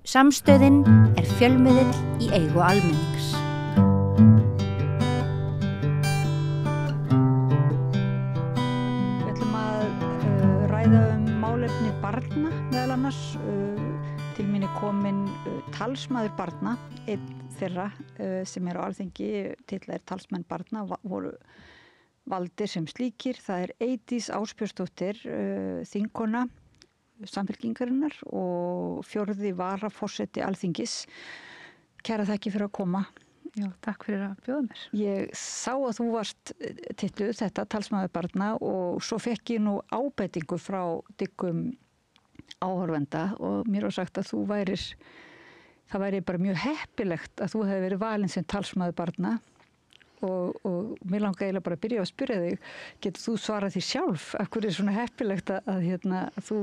Samstöðin fjölmiðill í eigu almennings. Við ætlum að ræða málefni barna meðal annars. Til mín komin talsmaður barna, einn þeirra sem á Alþingi, titlaðir talsmenn barna, voru valdir sem slíkir. Það Eydís Ásbjörnsdóttir, þingkona Samfylkingarinnar og 4. varaforseti Alþingis. Kæra þakki fyrir að koma. Já, takk fyrir að bjóða mér. Ég sá að þú varst titluð þetta, talsmaður barna, og svo fekk ég nú ábendingu frá dyggum áhorfenda og mér var sagt að það væri bara mjög heppilegt að þú hefði verið valin sem talsmaður barna og mér langaði eiginlega bara að byrja að spyrja þig, getur þú svarað því sjálf? Af hverju svona heppilegt að þú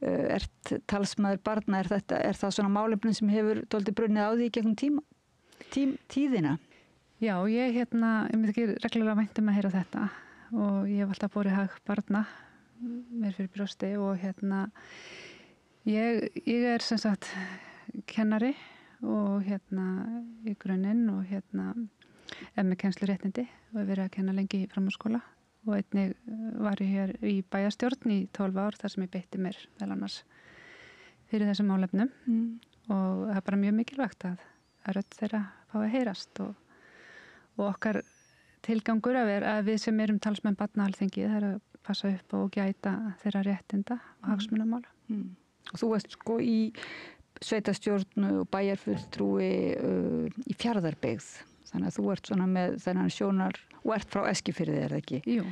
ert talsmaður barna? Er það svona málefni sem hefur dálítið brunnið á því í gegnum tíðina? Já, ég myndi ekki reglulega væntum að heyra þetta og ég hef alltaf borið hag barna mér fyrir brjósti og ég sem sagt kennari og í grunninn og með kennsluréttindi og hef verið að kenna lengi í framhaldsskóla og einnig var ég hér í bæjarstjórn í 12 ár þar sem ég beitti mér meðal annars fyrir þessum málefnum og það bara mjög mikilvægt að rödd þeirra fái að heyrast og okkar tilgangur að við sem erum talsmenn barna á Alþingi það að passa upp og gæta þeirra réttinda og hagsmunamála. Og þú ert í sveitarstjórn og bæjarfulltrúi í Fjarðarbyggð. Þannig að þú ert svona með þennan sjónar og ert frá Eskifirði, það ekki? Jú.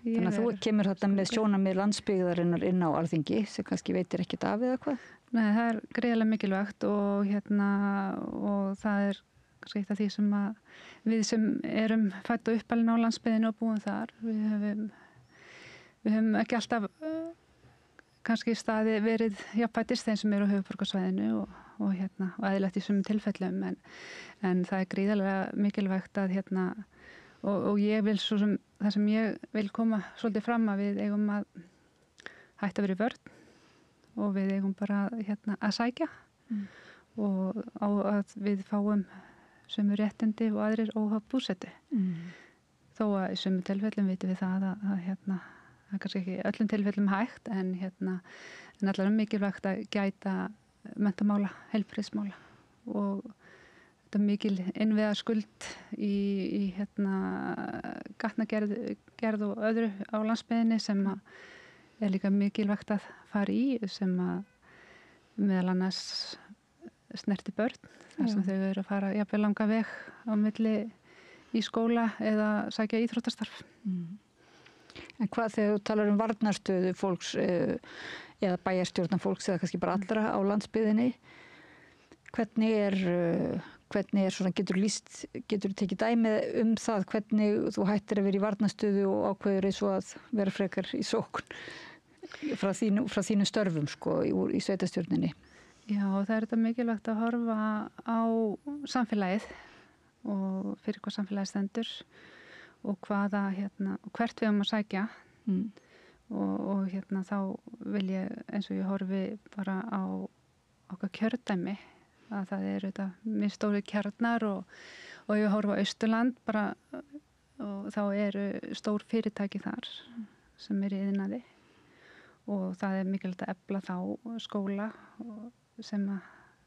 Þannig að þú kemur þetta með sjónarmið landsbyggðarinnar inn á Alþingi sem kannski veitir ekkert af eða hvað? Nei, það gríðarlega mikilvægt og það kannski eitt af því sem við sem erum fædd og uppalin á landsbyggðinu og búum þar, við höfum ekki alltaf kannski staði verið jafnfættis þeim sem eru á höfuðborgarsvæðinu og eðlilegt í sumum tilfellum en það gríðarlega mikilvægt að og ég vil svo sem það sem ég vil koma svolítið fram að við eigum að hætta að vera vörn og við eigum bara að sækja og á að við fáum sömu réttindi og aðrir óháð búsetu þó að í sömu tilfellum vitum við það að það kannski ekki öllum tilfellum hægt en allar mikilvægt að gæta menntamála, heilbrigðismála og þetta mikil innviða skuld í gatnagerð og öðru á landsbyggðinni sem líka mikilvægt að fara í sem meðal annars snerti börn þar sem þau eru að fara jafnvel langa veg á milli í skóla eða sækja íþróttastarf. En hvað þegar þú talar varnarstöðu fólks eða bæjarstjórnar fólks eða kannski bara allra á landsbyggðinni, hvernig svona, getur tekið dæmi það hvernig þú hættir að vera í varnarstöðu og ákveður eins og að vera frekar í sókn frá þínu störfum í sveitarstjórninni? Já, það þetta mikilvægt að horfa á samfélagið og fyrir hvað samfélagið stendur og hvaða og hvert við að sækja og þá vil ég eins og ég horfi bara á okkar kjördæmi að það þetta mjög stóri kjarnar og ég horfi á Austurland bara og þá eru stór fyrirtæki þar sem í iðnaði og það mikilvægt að efla þá skóla sem að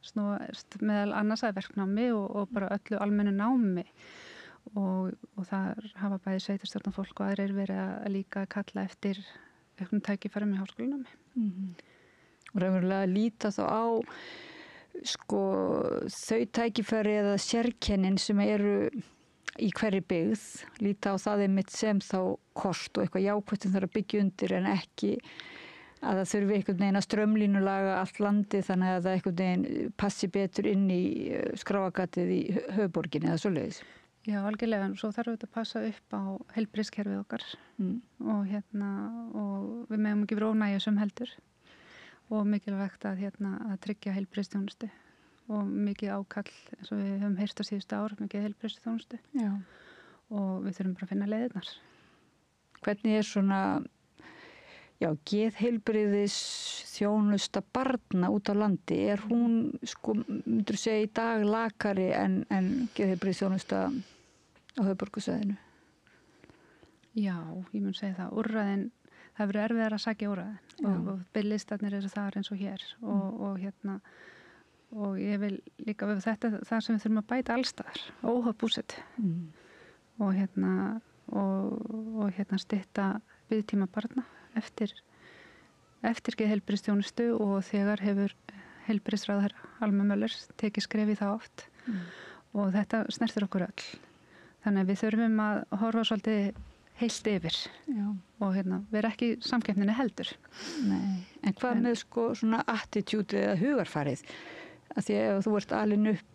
snúast meðal annars að verknámi og bara öllu almennu námi og þar hafa bæði sveitarstjórnarfólk og aðrir verið að líka kalla eftir auknum tækifærum í háskólanámi. Og raunverulega líta þá á þau tækifæri eða sérkennin sem eru í hverri byggð, líta á það einmitt sem þá kost og eitthvað jákvætt sem þarf að byggja undir en ekki að það þurfi einhvern veginn að strömlínulaga allt landið þannig að það einhvern veginn passi betur inn í skráargatið í höfuðborginni eða svoleiðis. Já, algjörlega, en svo þarf þetta að passa upp á heilbrigðiskerfið okkar og við megum ekki vera ónægjusum heldur og mikilvægt að tryggja heilbrigðisþjónustu og mikið ákall eins og við höfum heyrt á síðustu ár, mikið heilbrigðisþjónustu og við þurfum bara að finna leiðirnar. Hvernig svona já, geðheilbrigðis þjónusta barna út á landi, hún, sko, myndur segja í dag lakari en geðheilbrigðis þjónusta á höfuðborgarsvæðinu? Já, ég mun segja það. Úrræðin, það verður erfiðar að sækja úrræðin og biðlistarnir eru þar eins og hér og ég vil líka við þetta það sem við þurfum að bæta allstaðar, óháð búsetu og stytta biðtíma barna eftir geðheilbrigðisþjónustu og þegar hefur heilbrigðisráðherra Alma Möller tekið skref í það oft og þetta snertir okkur öll. Þannig að við þurfum að horfa svolítið heilt yfir og vera ekki í samkeppninni heldur. Nei, en hvað með sko svona attitude eða hugarfarið? Að því að ef þú ert alin upp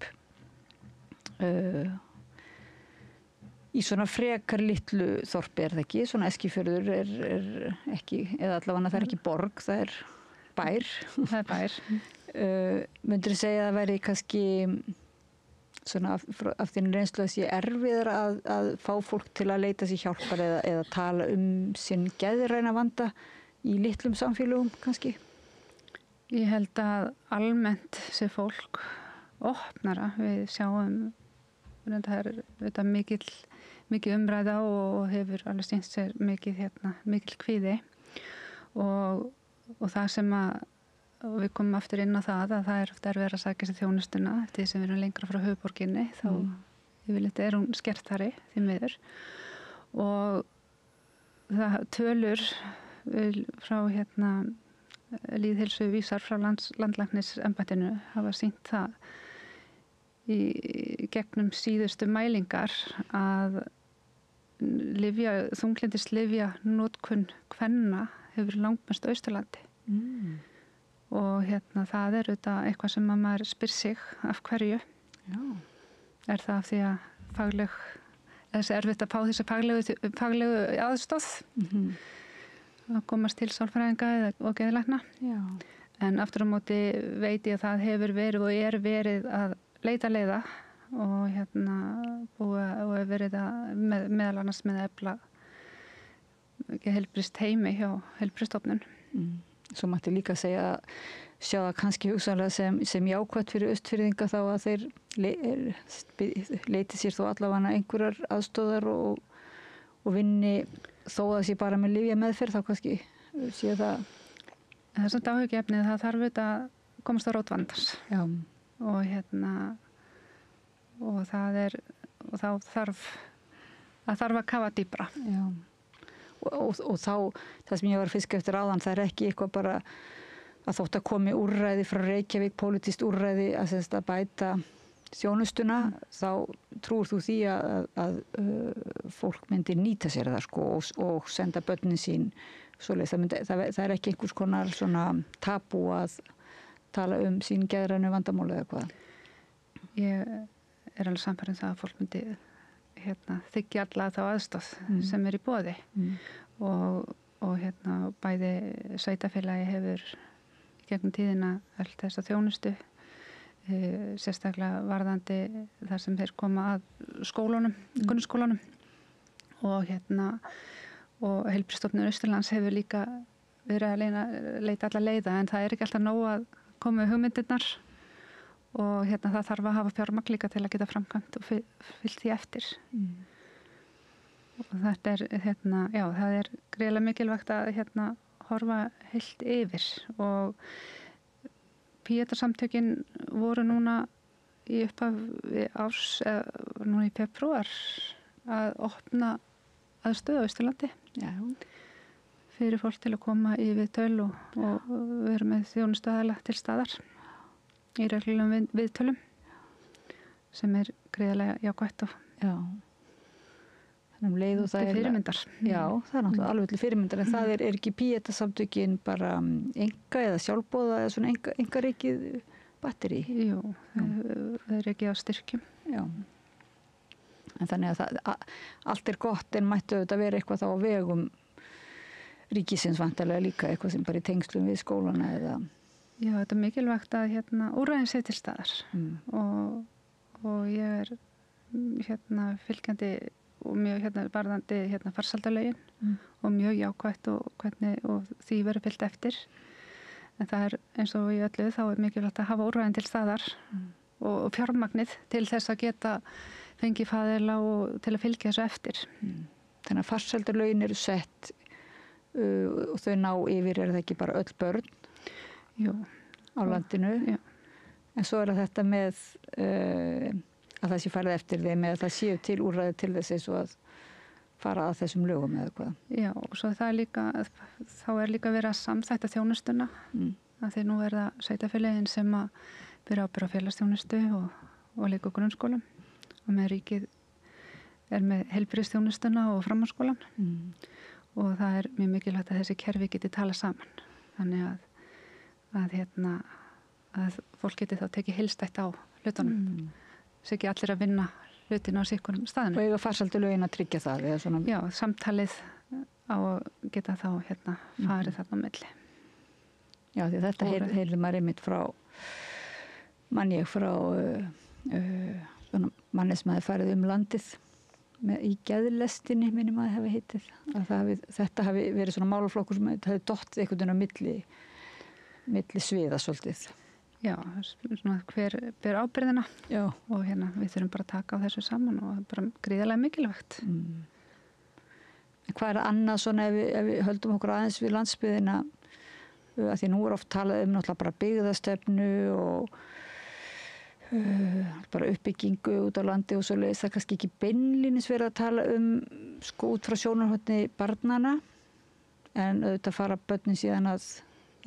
í svona frekar litlu þorpi það ekki, svona Eskifjörður er ekki, eða allavega það ekki borg, það er bær. Það er bær. Myndirðu segja að það væri kannski svona af þínu reynslu að sé erfiðar að fá fólk til að leita sér hjálpar eða tala sinn geðræna vanda í litlum samfélögum kannski? Ég held að almennt sé fólk opnara. Við sjáum það er þetta mikil umræða og hefur alveg sýnt sér mikil kvíði og það sem og við komum aftur inn á það að það er oft erfiðar að sækja sér þjónustuna eftir því sem við erum lengra frá höfuðborginni þá yfirleitt hún skertari því miður og það tölur frá lýðheilsu vísar frá landlæknisembættinu hafa sýnt það í gegnum síðustu mælingar að þunglyndislyfja notkun kvenna hefur langmest á Austurlandi og það er auðvitað eitthvað sem að maður spyr sig af hverju. Já. Er það af því að þessi erfitt að fá þessi faglegu aðstoð að komast til sálfræðinga og geðlækna. Já. En aftur á móti veit ég að það hefur verið og er verið að leita leiða og verið að meðal annars með að efla heilbrigðist heimi hjá heilbrigðisstofnun. Svo mætti líka sjá það kannski hugsanlega sem jákvætt fyrir Austfirðinga þá að þeir leiti sér þó allavega einhverjar aðstóðar og vinni þó að það sé bara með lyfjameðferð þá kannski sé það. Það er samt áhyggjuefni það þarf auðvitað að komast á rót vandans. Já. Og þá þarf að kafa dýpra. Já. Og þá, það sem ég var að fiska eftir áðan, það er ekki eitthvað bara að þótt að komi úrræði frá Reykjavík, pólitískt úrræði að bæta þjónustuna, þá trúir þú því að fólk myndi nýta sér það sko, og senda börnin sín svoleiðis. Það er ekki einhvers konar svona tabú að tala sín geðrænu vandamáli eða hvað? Ég er alveg sannfærð það að fólk myndi þykja alla þá aðstóð sem er í boði og bæði sveitafélagi hefur í gegnum tíðina öll þessa þjónustu sérstaklega varðandi þar sem þeir koma að skólunum, grunnskólanum og heilbrigðisstofnun Austurlands hefur líka verið að leita alla leiða en það er ekki alltaf nóg að koma með hugmyndirnar og það þarf að hafa fjármagn líka til að geta framkvæmt og fyllt því eftir. Og þetta er það er greiðlega mikilvægt að horfa heilt yfir og Píetarsamtökin voru núna í upphaf árs núna í febrúar að opna aðstöðu á Austurlandi. Já. Fyrir fólk til að koma í viðtöl og vera með þjónustuaðila til staðar í reglulegum viðtölum sem er greiðlega jákvætt og þannig leið og það er fyrirmyndar. Já, það er náttúrulega alveg til fyrirmyndar en það er ekki Píetarsamtökin bara enga eða sjálfboða eða svona engaríkið batteri? Jú, það er ekki á styrkjum. Já. En þannig að allt er gott en mættu auðvitað vera eitthvað þá á vegum ríkisins vantarlega líka eitthvað sem bara í tengslum við skólana eða. Já, þetta er mikilvægt að úrræðin sé til staðar og ég er fylgjandi mjög varðandi farsældarlögin og mjög jákvætt og því verður fylgt eftir. En það eins og í öllu þá mikilvægt að hafa úrræðin til staðar og fjármagnið til þess að geta fengið faðila og til að fylgja þessu eftir. Þannig að farsældarlögin eru sett og þau ná yfir, það ekki bara öll börn á landinu? Já. En svo þetta með að það sé farið eftir þeim eða það séu til úrræði til þess eins og að fara að þessum lögum eða hvað? Já, og svo þá líka verið að samþætta þjónustuna af því nú það sveitarfélögin sem að byrja ábyrgð á félagsþjónustu og líka grunnskólum og með ríkið með heilbrigðisþjónustuna og framhaldsskólan og það mjög mikilvægt að þessi kerfi geti tala saman þannig að fólk geti þá tekið heilstætt á hlutunum svo ekki allir að vinna hlutina á sikkurum staðinu. Og eiga farsældarlögin að tryggja það? Eða svona... Já, samtalið á að geta þá farið þarna á milli. Já, því þetta heyrði maður einmitt frá manni sem hafi farið landið í geðlestinni minnum að það hefði heitið. Þetta hafi verið svona málaflokkur sem hefði dott einhvern veginn á milli sviða svolítið. Já, svona hver ber ábyrgðina og við þurfum bara að taka á þessu saman og bara gríðarlega mikilvægt. Hvað annað svona ef við höldum okkur aðeins við landsbyggðina að því nú oft talað náttúrulega bara byggðastefnu og bara uppbyggingu út á landi og svoleiðis, það kannski ekki beinlínis verið að tala út frá sjónarhorni barnanna en auðvitað fara börnin síðan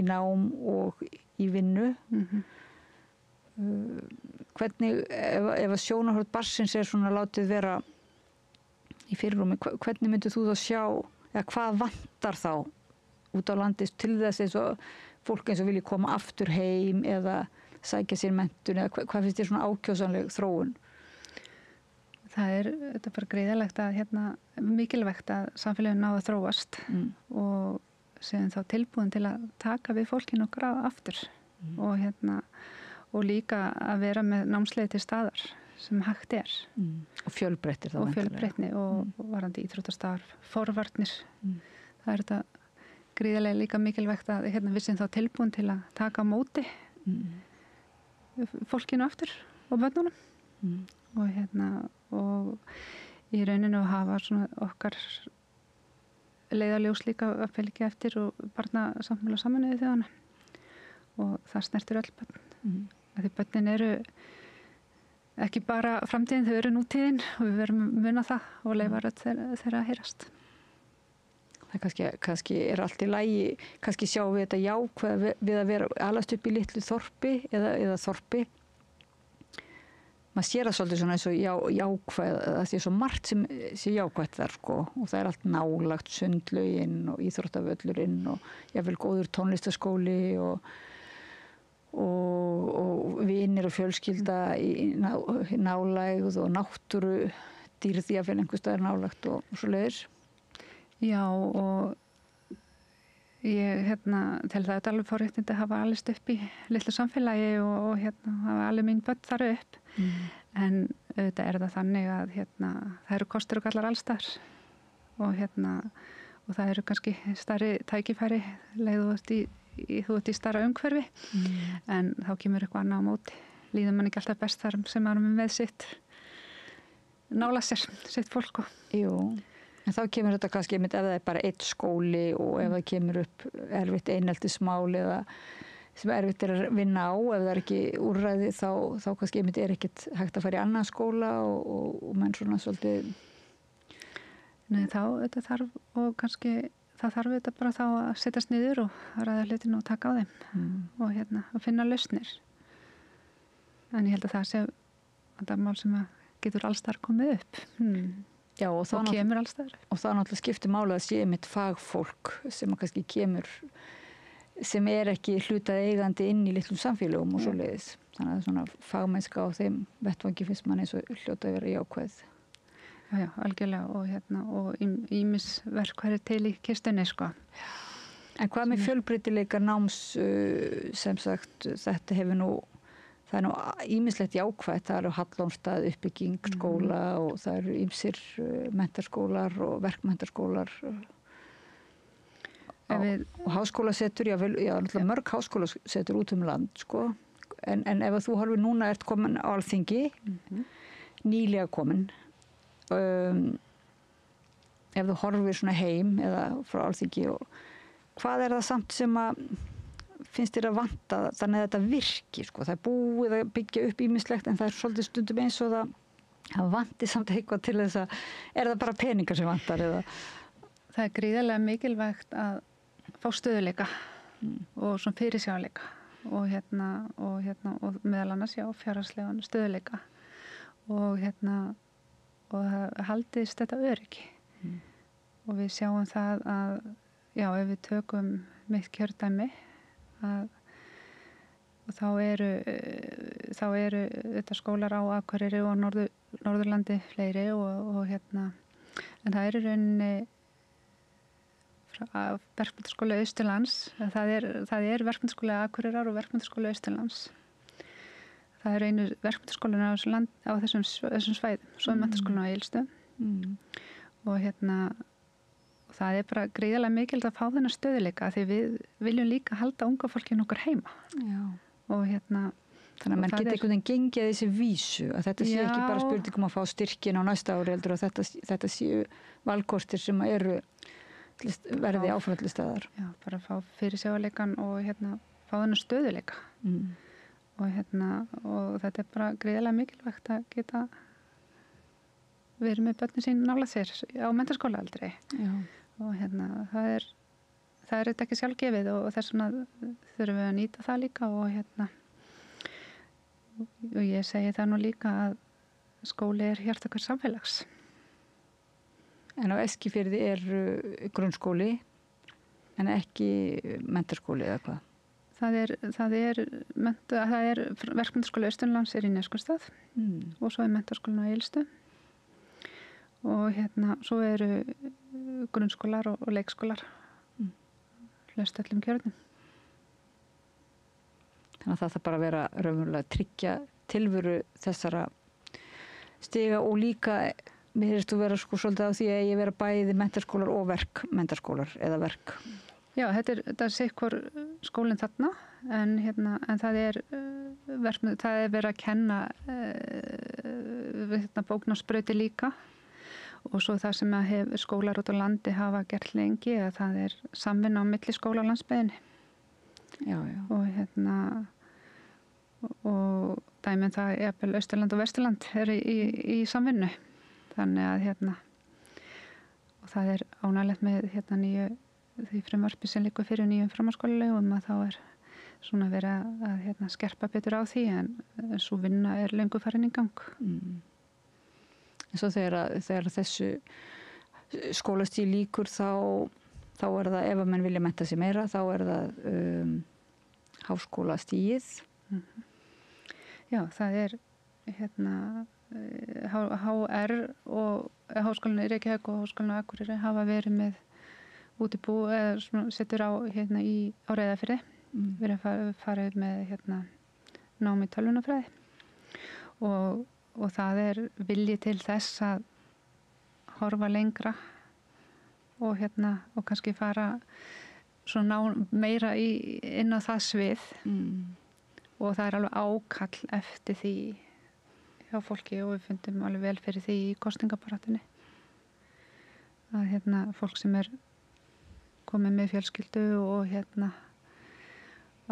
í nám og í vinnu. Hvernig, ef að sjónarhorn barnsins svona látið vera í fyrirrúmi, hvernig myndir þú þá sjá, eða hvað vantar þá út á landi til þess eins og fólk eins og vilji koma aftur heim eða sækja sér menntun eða hvað finnst þér svona ákjósanleg þróun? Þetta bara greiðalegt að mikilvægt að samfélaginu náðu að þróast og séðan þá tilbúin til að taka við fólkinu okkur aftur og líka að vera með námsleið til staðar sem hægt og fjölbreyttir þá og fjölbreytni og varandi íþróttastarf, forvarnir það þetta gríðarlega líka mikilvægt að við séum þá tilbúin til að taka á móti fólkinu aftur og börnunum og í rauninu að hafa svona okkar leiðarljós líka að fylgja eftir og barnasáttmála Sameinuðu þjóðanna og það snertir öll börn. Því börnin eru ekki bara framtíðin, þau eru nútíðin og við verum að muna það og leyfa rödd þeirra að heyrast. Það kannski allt í lagi, kannski sjáum við þetta jákvæð við að vera alast upp í litlu þorpi eða þorpi. Maður sér það svolítið svona eins og jákvæð, það sé svo margt sem sé jákvætt þar og það allt nálagt sundlaugin og íþróttavöllurinn og jafnvel góður tónlistarskóli og vinir og fjölskylda í nálægð og náttúru dýrð jafnvel einhvers staðar nálagt og svoleiðis. Já og ég tel það alveg forréttindi að hafa alist upp í litlu samfélagi og hafa alveg mín börn þar upp en auðvitað það þannig að það eru kostur og gallar allstar og það eru kannski stærri tækifæri leið þú ert í stærra umhverfi en þá kemur eitthvað annað á móti líður mann ekki alltaf best þar sem maður er með sitt nála sér, sitt fólk Jú, en þá kemur þetta kannski ef það er bara eitt skóli og ef það kemur upp erfitt eineltismál eða sem erfitt að vinna á, ef það er ekki úrræði þá kannski er ekkert hægt að fara í annan skóla og menn svona svolítið Nei, þá þetta þarf og kannski það þarf þetta bara þá að setjast niður og ræða hlutinu og taka á þeim og að finna lausnir en ég held að það sé vandamál sem getur allstar komið upp Já, og kemur allstar og það náttúrulega skiptir máli að sé einmitt fagfólk sem kannski kemur sem ekki hlutað eigandi inn í litlum samfélögum og svoleiðis þannig að svona fagmennska á þeim vettvangi finnst mann eins og hljóta að vera jákvæð Já, algjörlega og ýmis verkfæri til í kistunni En hvað með fjölbreytileika náms sem sagt þetta hefur nú það nú ýmislegt jákvætt, það eru Hallormsstað uppbygging skóla og það eru ýmsir menntaskólar og verkmenntaskólar og háskólasetur, náttúrulega mörg háskólasetur út land, sko. En ef þú horfir núna ert komin á Alþingi, nýlega komin, ef þú horfir svona heim eða frá Alþingi, og hvað það samt sem að finnst þér að vanta þannig að þetta virki, sko? Það búið að byggja upp ýmislegt en það svolítið stundum eins og það vanti samt eitthvað til þess að, það bara peningar sem vantar eða? Það gríðarlega mikilvægt að fá stöðuleika og svona fyrirsjáleika og meðal annars fjárhagslegan stöðuleika og og haldist þetta öryggi og við sjáum það að ef við tökum mitt kjördæmi og þá eru þetta skólar á Akureyri og Norðurlandi fleiri og en það er í rauninni verkmenntaskóla Austurlands, það er verkmenntaskóla Akureyrar og verkmenntaskóla Austurlands. Það er einu verkmenntaskólinn á þessum svæðum, svo er menntaskólinn á Egilsstöðum og það er bara gríðarlega mikilvægt að fá þennan stöðuleika því við viljum líka halda unga fólkinu okkar heima. Já. Og þannig að menn geta einhvern veginn gengið þessi vísu að þetta sé ekki bara spurningum að fá styrkin á næsta ári heldur að þetta séu valkostir sem eru verði áframhaldistæðar. Já, bara fá fyrirsjáleikan og fá þennan stöðuleika. Og þetta er bara gríðarlega mikilvægt að geta verið með börnin sín nálægt sér á menntaskólaaldri. Já. Og það er þetta ekki sjálfgefið og þess vegna þurfum við að nýta það líka og ég segi það nú líka að skóli er hjarta hvers samfélags. En á Eskifirði er grunnskóli en ekki menntaskóli eða hvað? Það er verkmenntaskóli Austurlands er í Neskaupstað og svo er menntaskólinn á Egilsstöðum og svo eru grunnskólar og leikskólar hlust öllum kjörnum. Þannig að það þarf bara að vera raunverulega að tryggja tilveru þessara stiga og líka mér finnst þú vera svolítið á því að ég vera bæði menntaskólar og verkmenntaskólar eða verk. Já, þetta er sikkur skólinn þarna en það er verið að kenna bóknámsbrautir líka og svo það sem skólar út á landi hafa gert lengi að það er samvinna á milli skóla á landsbyggðinni. Já. Og dæmið það jafnvel Austurland og Vesturland eru í samvinnu. Þannig að og það er ánægilegt með nýju því frumvarpi sem liggur fyrir nýjum framhaldsskólalegum að þá er svona verið að skerpa betur á því en svo vinna er löngu farin í gang. En svo þegar þessu skólastíð líkur þá er það, ef að menn vilja mennta sig meira, þá er það háskólastíð. Já, það er HR og Háskólinn í Reykjavík og Háskólinn á Akureyri hafa verið með útibú eða setur á Reyðarfirði. Við erum farið með nám í tölvunarfræði og það er vilji til þess að horfa lengra og og kannski fara svona meira inn á það svið og það er alveg ákall eftir því hjá fólki og við fundum alveg vel fyrir því í kosningabarátunni að fólk sem er komið með fjölskyldu og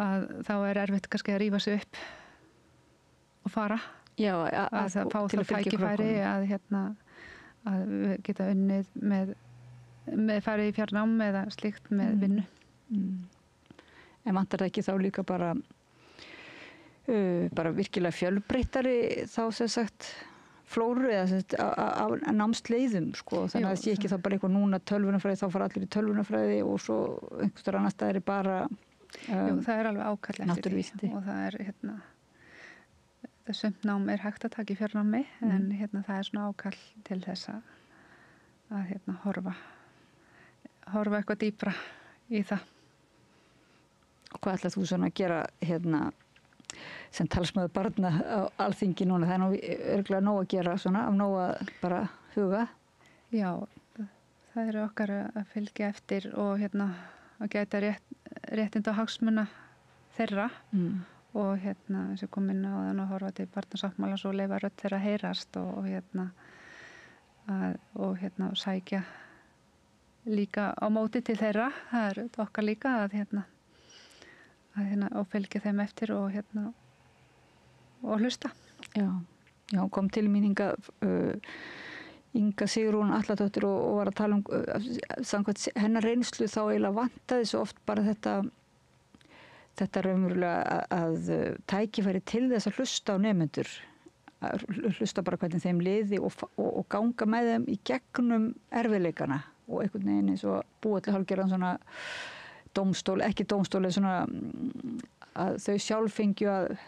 að þá er erfitt kannski að rífa sig upp og fara. Já, að fá það tækifæri að geta unnið með farið í fjarnám eða slíkt með vinnu. En vantar það ekki þá líka bara virkilega fjölbreyttari þá sem sagt flóru eða af námsleiðum sko, þannig að það sé ekki þá bara eitthvað núna tölvunarfræði, þá fara allir í tölvunarfræði og svo einhverjum annar staðar er bara það er alveg ákall eftir því og það er þessum nám er hægt að taka í fjarnámi en það er svona ákall til þess að horfa eitthvað dýpra í það. Og hvað ætlað þú svona að gera sem talsmaður barna á Alþingi núna, það nú örgulega nóg að gera svona, af nóg að bara huga. Já, það eru okkar að fylgja eftir og að gæta réttinda og hagsmuna þeirra og sem kom inn á þann og horfa til barnasáttmálans og leyfa rödd þeirra heyrast og sækja líka á móti til þeirra, það er okkar líka að og fylgja þeim eftir og hlusta. Já, kom til mín Inga Sigrún Atladóttir og var að tala samkvæmt hennar reynslu þá eiginlega vantaði svo oft bara þetta raunverulega að tækifæri til þess að hlusta á nemendur, að hlusta bara hvernig þeim liði og ganga með þeim í gegnum erfiðleikana og einhvern veginn eins og búa til hálfgerðan svona dómstól, ekki dómstól en svona að þau sjálf fengju að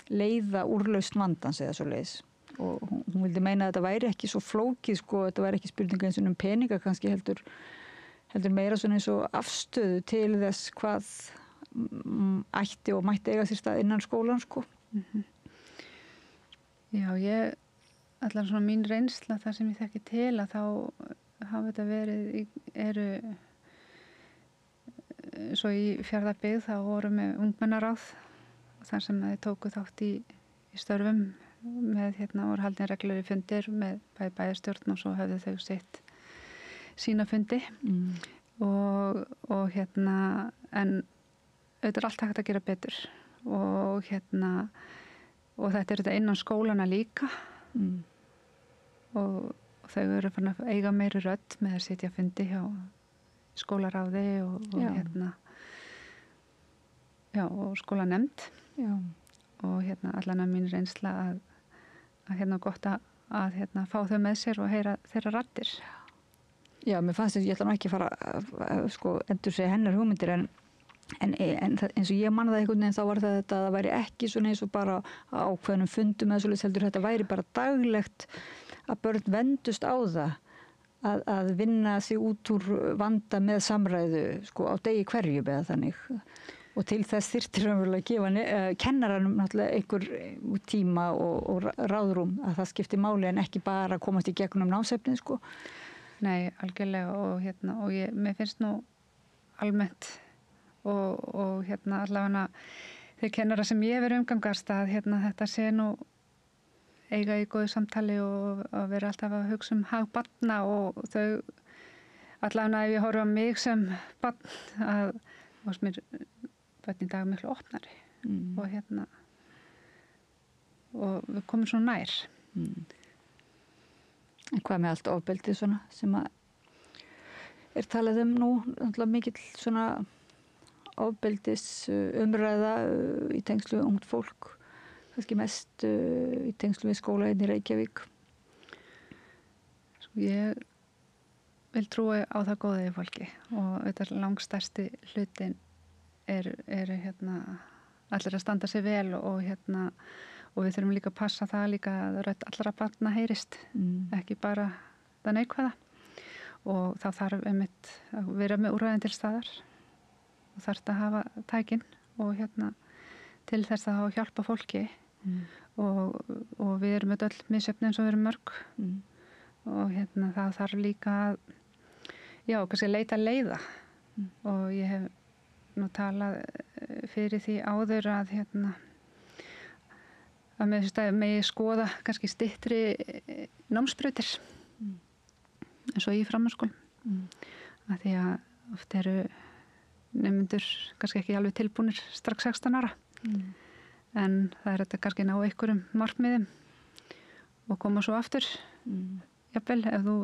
leiða úrlausn vandans eða svo leiðis. Og hún vildi meina að þetta væri ekki svo flókið þetta væri ekki spurninga eins og peninga kannski heldur meira svona eins og afstöðu til þess hvað ætti og mætti eiga sér stað innan skólan Já, allar svona mín reynsla þar sem ég þekki til að þá hafa þetta eru svo í Fjarðabyggð þá vorum við ungmennaráð þar sem þau tóku þátt í störfum með voru haldin reglur í fundir með bæjarstjórn og svo höfðu þau sitt sína fundi og en auðvitað er allt hægt að gera betur og og þetta er þetta innan skólana líka og þau eru fann að eiga meiri rödd með að sitja fundi hjá skólaráði og og skólanemnd og allan að mín reynsla að gott að fá þau með sér og heyra þeirra raddir. Já, mér fannst ég ætla nú ekki að fara að endur segja hennar hugmyndir en eins og ég manna það einhvern veginn þá var þetta að það væri ekki svona eins og bara ákveðnum fundum eða svolítið heldur þetta væri bara daglegt að börn vendust á það að vinna sig út úr vanda með samræðu á degi hverju eða þannig og til þess þyrftir raunverulega að gefa kennaranum náttúrulega einhver tíma og ráðrúm að það skipti máli en ekki bara komast í gegnum námsefnið Nei, algjörlega og mér finnst nú almennt og allavega þeir kennara sem ég verið umgangast að þetta sé nú eiga í góðu samtali og að vera alltaf að hugsa hag barna og þau allavega ef ég horfa á mig sem barn að mér börn í dag miklu opnari og við komum svona nær. En hvað með allt ofbeldið svona sem að talað nú náttúrulega mikill svona ofbeldis umræða í tengslu við ungt fólk, kannski mest í tengslu við skóla í Reykjavík. Ég vil trúa á það góða í fólki og þetta langstærsti hlutin er allir að standa sig vel og við þurfum líka að passa það líka að rödd allra barna heyrist, ekki bara það neikvæða og þá þarf einmitt að vera með úrræðin til staðar og þarf að hafa tækin og til þess að hjálpa fólki og við erum öll misjöfn eins og við erum mörg og það þarf líka að kannski leita leiða og ég hef nú talað fyrir því áður að með þess að megi skoða kannski styttri námsbrautir eins og í framhaldsskólum að því að oft eru nemendur kannski ekki alveg tilbúnir strax 16 ára en það er þetta kannski ná einhverjum markmiðum og koma svo aftur jafnvel ef þú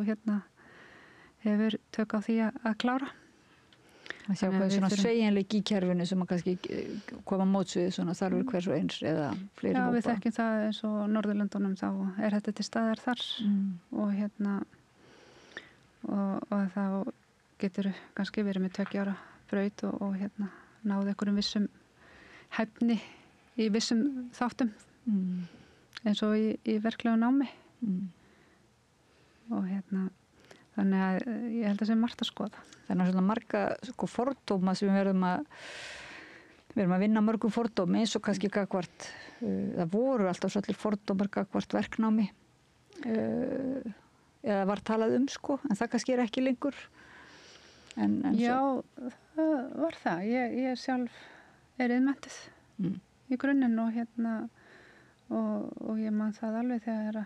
hefur tök á því að klára að sjá hvað er svona sveigjanleiki í kerfinu sem að kannski koma mótsvið svona þarfur hvers og eins eða fleiri hópa. Já, við þekkjum það eins og Norðurlöndunum þá er þetta til staðar þar og þá getur kannski verið með 2 ára braut og náðu einhverjum vissum hæfni í vissum þáttum eins og í verklegu námi og þannig að ég held að það sé margt að skoða. Þannig að svona marga fordóma sem við verðum að við erum að vinna mörgum fordómi eins og kannski gagvart, það voru alltaf svolítið fordómar gagvart verknámi eða var talað sko, en það kannski ekki lengur. En já, það var það. Ég sjálf iðnmenntuð í grunninn og og ég man það alveg þegar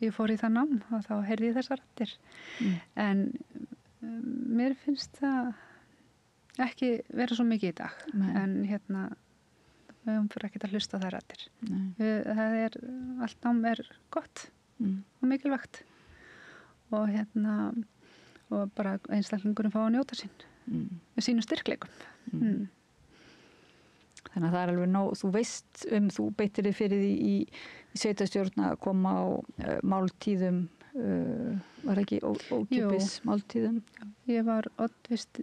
ég fór í það nám og þá heyrði ég þessar raddir. En mér finnst það ekki vera svo mikið í dag. Nei. En við höfum fyrir ekkert að hlusta þær raddir. Allt nám gott og mikilvægt. Og og bara einstaklingurinn fá að njóta sín með sínum styrkleikum. Þannig að það alveg nóg, þú veist þú beittir þig fyrir því í sveitarstjórn að koma á máltíðum, var ekki ókeypis máltíðum? Ég var oddviti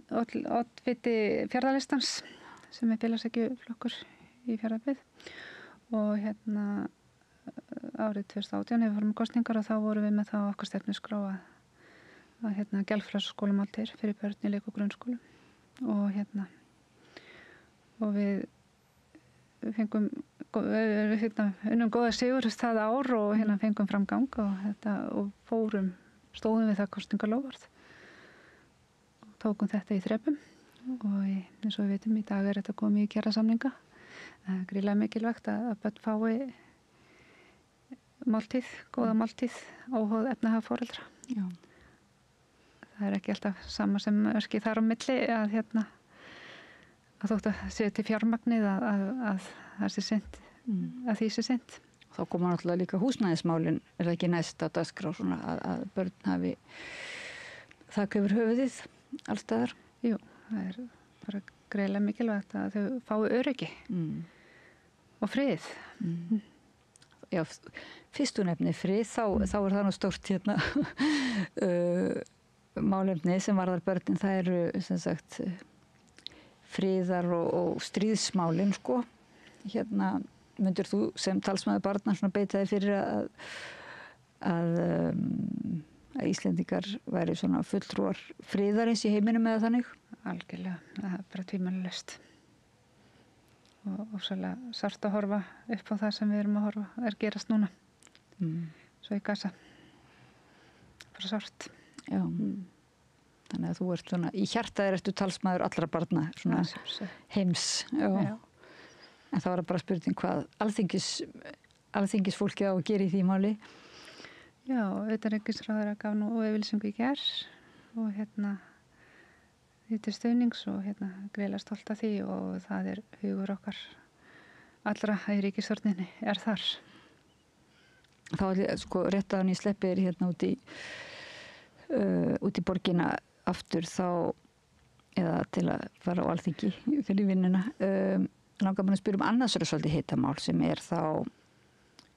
Fjarðalistans sem félagshyggju-flokkur í Fjarðabyggð og árið 2018 við fórum kosningar og þá vorum við með það á okkar stefnuskrá að gjaldfrjálsar fyrir börn í leik- og grunnskólum og við fengum unnum góða sigur það ár og fengum framgang og stóðum við það kosningalófarð og tókum þetta í þrepum og eins og við vitum í dag þetta komið í kjarasamninga. Það er gríðarlega mikilvægt að börn fái máltíð, góða máltíð óháð efnahag foreldra. Já. Það er ekki alltaf sama sem örki þar á milli að þótt að séu til fjármagnið að það sé sinnt, að því sé sinnt. Þá koma náttúrulega líka húsnæðismálin, það ekki næst á dagskrá svona að börn hafi þak yfir höfuðið alls staðar? Jú, það er bara greiðlega mikilvægt að þau fái öryggi og frið. Já, fyrst þú nefnir frið, þá er það nú stórt málefni sem varðar börnin, það eru sem sagt friðar og stríðsmálin sko. Myndir þú sem talsmaður barna svona beita þig fyrir að Íslendingar væri svona fulltrúar friðarins í heiminum eða þannig? Algjörlega, það er bara tvímælalaust. Og svolítið sárt að horfa upp á það sem við erum að horfa gerast núna. Svo í Gaza. Bara sárt. Já. Þannig að þú ert svona, í hjartaðir ertu talsmaður allra barna, svona heims. Já. En það var bara spurning hvað alþingisfólkið á að gera í því máli. Já, utanríkisráðherra gaf nú yfirlýsingu í gær og því til stuðnings og greiðlega stolt af því og það er hugur okkar allra í ríkisstjórninni þar. Þá sko rétt að hann í sleppir út í borgina aftur þá eða til að fara á alþingi fyrir vinnuna. Langar mér að spyrja annarsöru svolítið hitamál sem þá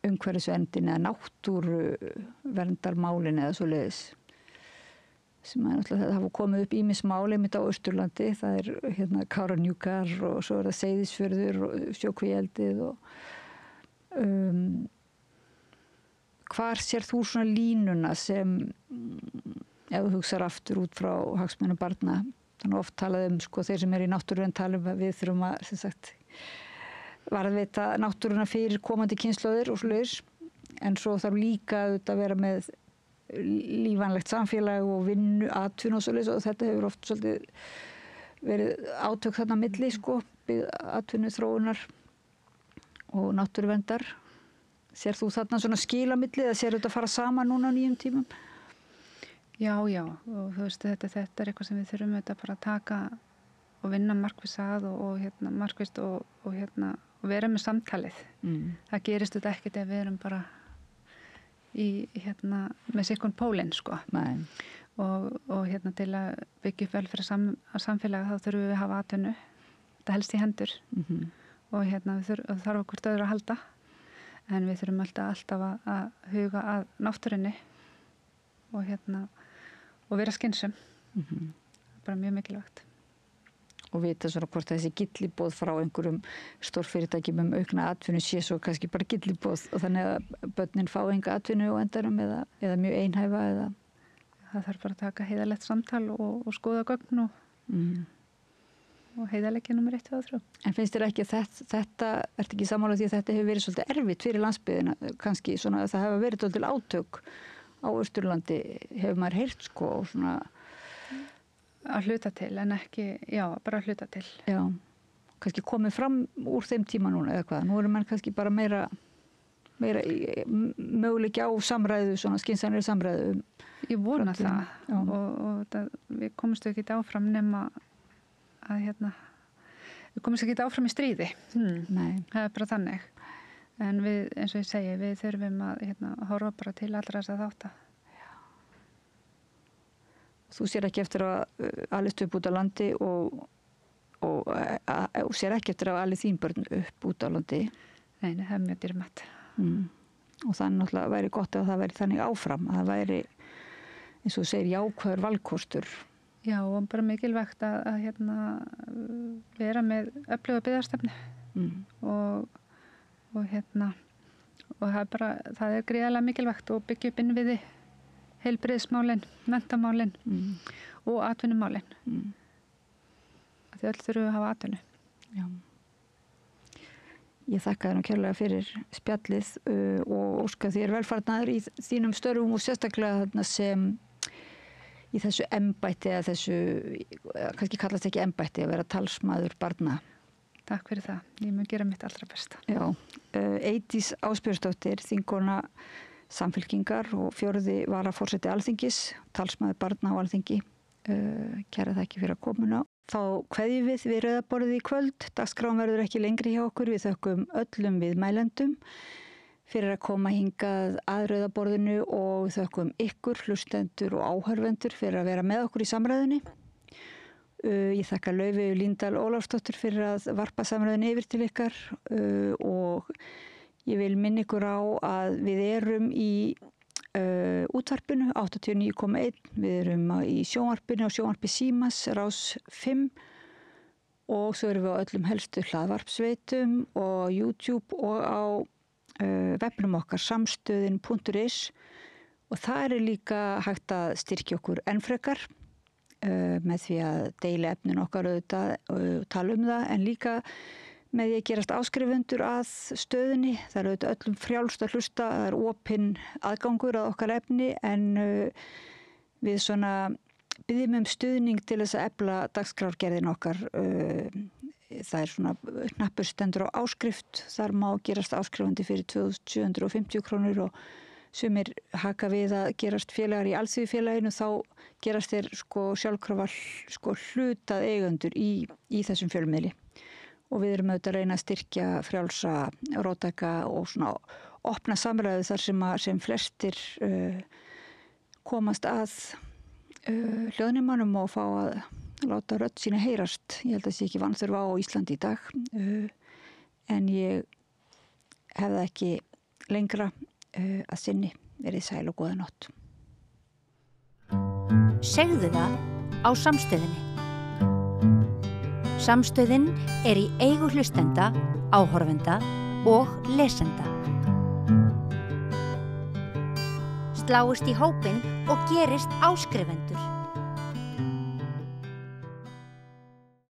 umhverfisverndin eða náttúruverndarmálin eða svoleiðis sem náttúrulega það hafa komið upp ýmis mál einmitt á Austurlandi, það er Kárahnjúkar og svo það Seyðisfjörður og Sjókvíeldið og hvar sér þú svona línuna sem ef þú hugsar aftur út frá hagsmunum barna, þannig oft talað sko þeir sem í náttúruvernd tala að við þurfum að sem sagt varðveita náttúruna fyrir komandi kynslóðir og svoleiðis, en svo þarf líka að vera með lífanlegt samfélag og vinnu, atvinnu og svoleiðis og þetta hefur oft svolítið verið átök þarna milli sko, atvinnu þróunar og náttúruverndar. Sér þú þarna svona skil á milli eða sér þetta fara saman núna á nýjum tímum? Já, og þú veist þetta er eitthvað sem við þurfum þetta bara að taka og vinna markviss að og markvisst og vera með samtalið. Það gerist þetta ekkert ef við erum bara með sikkun pólinn sko. Nei. Og til að byggja upp velferð samfélag þá þurfum við að hafa atvinnu. Þetta helst í hendur. Og við þarf okkur öðru að halda. En við þurfum alltaf að huga að náttúrunni og vera skynsum. Það er bara mjög mikilvægt. Og vita svona hvort þessi gylliboð frá einhverjum stórfyrirtækjum aukna atvinnu sé svo kannski bara gylliboð og þannig að börnin fá enga atvinnu á endanum eða mjög einhæfa eða... Það þarf bara að taka heiðarlegt samtal og skoða gögn og heiðarleiki nummer 1, 2 og 3. En finnst þér ekki að þetta ert ekki sammála því að þetta hefur verið svolítið erfitt fyrir landsbyggðina, kannski svona að það hefur verið svolítið átök á Austurlandi, hefur maður heyrt sko og svona Að hluta til, en ekki, já, bara að hluta til. Já, kannski komið fram úr þeim tíma núna eða hvað, nú eru menn kannski bara meira möguleiki á samræðu, svona skynsamlegri samræðu. Ég vona það og það, við komumst ekki áfram nema að við komumst ekki áfram í stríði. Nei. Það er bara þannig. En við, eins og ég segi, við þurfum að horfa bara til allra þess að þátta. Þú sér ekki eftir að alist upp út á landi og sér ekki eftir að alið þín börn upp út á landi. Nei, það er mjög dýrmætt. Og það náttúrulega væri gott ef það væri þannig áfram, að það væri, eins og þú segir, jákvæður valkostur. Já, og bara mikilvægt að vera með öfluga byggðarstefnu og það er gríðarlega mikilvægt að byggja upp innviði, heilbrigðismálin, menntamálin og atvinnumálin. Því öll þurfum við að hafa atvinnu. Já. Ég þakka þér kærlega fyrir spjallið og óska þér velfarnaður í þínum störfum og sérstaklega sem í þessu embætti eða þessu, kannski kallast ekki embætti, að vera talsmaður barna. Takk fyrir það. Ég mun gera mitt allra besta. Já. Eydís Ásbjörnsdóttir, þingkona Samfylkingar og 4. varaforseti Alþingis, talsmaður barna á Alþingi. Kæra þakki fyrir að komuna. Þá kveðjum við rauðaborðið í kvöld. Dagskráin verður ekki lengri hjá okkur. Við þökkum öllum viðmælendum fyrir að koma hingað að rauðaborðinu og þökkum ykkur, hlustendur og áhörvendur fyrir að vera með okkur í samræðunni. Ég þakka Laufey Líndal Ólafsdóttur fyrir að varpa samræðunni yfir til ykkar og ég vil minna ykkur á að við erum í útvarpinu 89,1, við erum í sjónvarpinu á sjónvarpi Símas, Rás 5 og svo erum við á öllum helstu hlaðvarpsveitum og YouTube og á vefnum okkar samstöðin.is og það er líka hægt að styrkja okkur enn frekar með því að deila efnin okkar auðvitað og tala það en líka með því að gerast áskrifundur að stöðinni. Það er auðvitað öllum frjálst að hlusta, það er opinn aðgangur að okkar efni en við svona biðjum stuðning til þess að efla dagskrárgerðin okkar. Það er svona knappur stendur á áskrift, þar má gerast áskrifandi fyrir 2.750 krónur og sumir haka við að gerast félagar í Alþýðufélaginu, þá gerast þeir sjálfkrafa hlutað eigendur í þessum fjölmiðli. Og við erum auðvitað að reyna að styrkja frjálsa, róttæka og svona opna samræðu þar sem flestir komast að hljóðnemannum og fá að láta rödd sína heyrast. Ég held að það sé ekki vanþörf á Íslandi í dag en ég hefði ekki lengra að sinni. Verið sæl og góða nótt. Segðu það á Samstöðinni. Samstöðin er í eigu hlustenda, áhorfenda og lesenda. Sláist í hópinn og gerist áskrifendur.